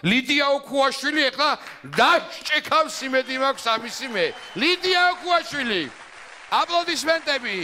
ლიდია ოქუაშვილი ეხლა დაშჭექავს იმედი მაქვს ამისი მე. ლიდია ოქუაშვილი. აპლოდისმენტები.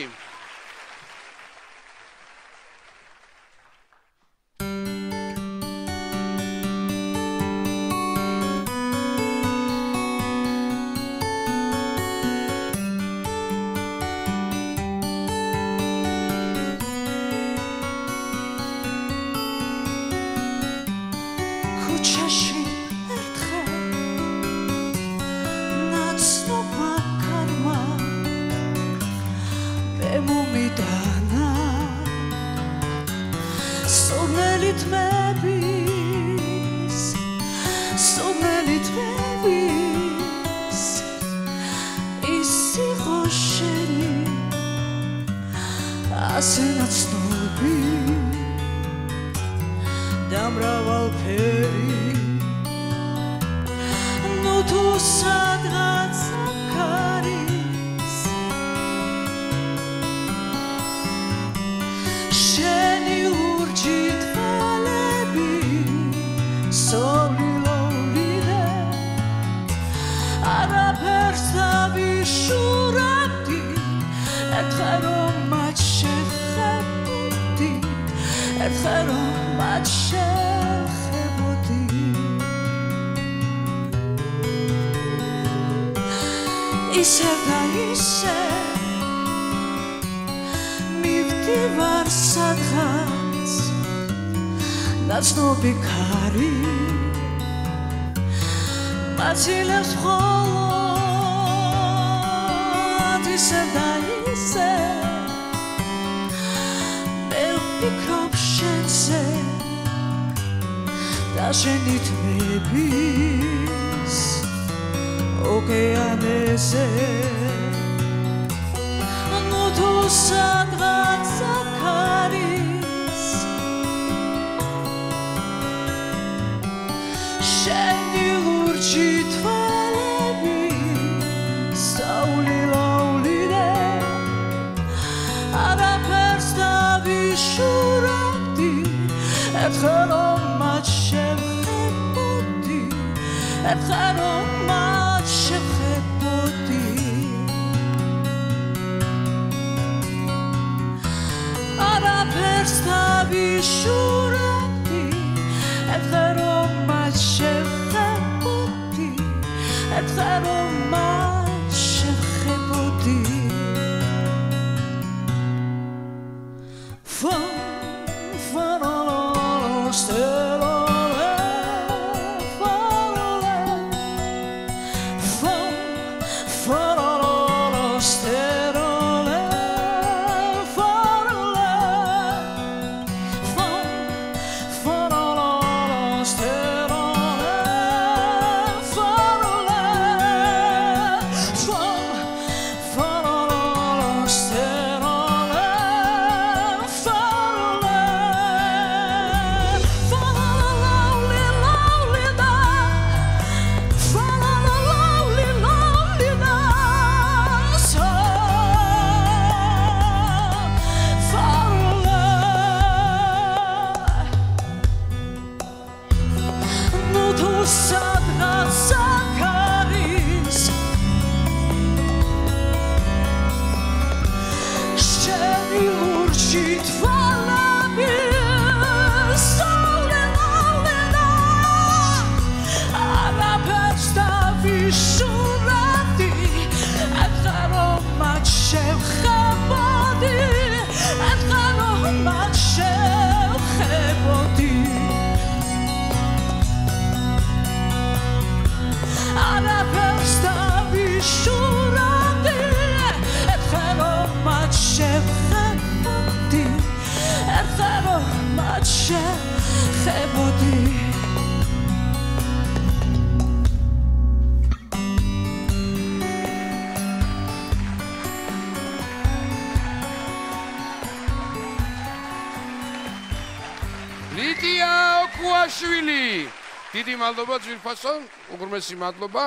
დიდი მადლობა ძვირფასო, უღრმესი მადლობა.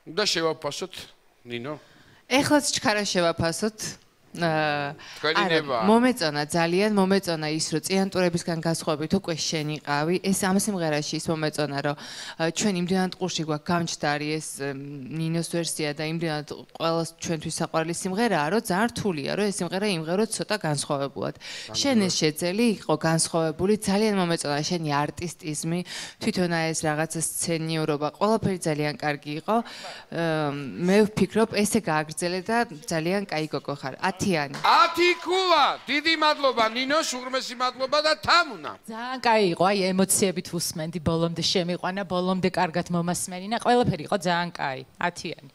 და შევაფასოთ, ნინო. ეხლაც ჩქარა შევაფასოთ. მომეწონა ძალიან მომეწონა ის რომ წიანტურებისგან გასხვავებით უკვე შენიყავი ეს ამ სიმღერაში ის მომეწონა რომ ჩვენ იმდენად ყურში გვაქვს გამჯდარი ეს ნინოს ვერსია და იმდენად ყველას ჩვენთვის საყვარელი სიმღერაა რომ ძალიან რთულია რომ ეს სიმღერა იმღეროთ ცოტა განსხვავებულად შენ ეს შეძელი იყო განსხვავებული ძალიან მომეწონა შენი არტისტიზმი თვითონ ეს რაღაცა სცენიურობა ყველაფერი ძალიან კარგი იყო მე ვფიქრობ ესე გააგრძელე და ძალიან კაი გოგო ხარ 10-იანი 10 ქულა დიდი მადლობა ნინოს უღრმესი მადლობა და თამუნა ძალიან კაი იყო აი ემოციებით უსმენდი ბოლომდე შემიყვანა ბოლომდე კარგად მომასმენინა ყველაფერი იყო ძალიან კაი 10-იანი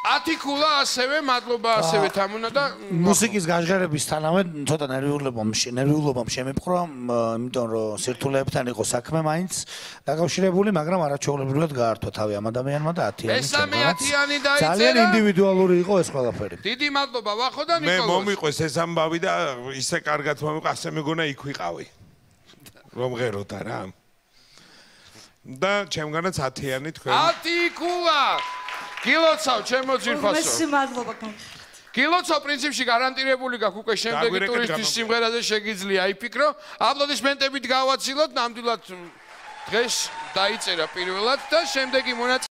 10 ქულა ასევე მადლობა ასევე თამუნა და მუსიკის გაჟღერებისთანავე ცოტა ნერვიულობამ შემეპყრო იმიტომ რომ სირთულეებთან იყო საქმე მაინც დაკავშირებული მაგრამ არაჩვეულებრივად გაართვა თავი ამ ადამიანმა და 10-იანი მესამე 10-იანი დაიწერა ძალიან ინდივიდუალური იყო ეს ყველაფერი დიდი მადლობა ვახო და ნიკოლოზ მე მომიყვეს ეს ამბავი და ისე კარგად მომიყვა ასე მეგონა იქ ვიყავი რომ ღეროთ არა და ჩემგანაც 10-იანი თქვენ 10 ქულა გილოცავ ჩემო ძვირფასო მესმე მადლობა გაიხარეთ გილოცავ პრინციპში გარანტირებული გაქვს უკვე შემდეგი ტურისტის სიმღერაზე შეგიძლია იფიქრო აპლოდისმენტებით გავაცილოთ ნამდვილად დღეს დაიწერა პირველად და შემდეგი მონაწილე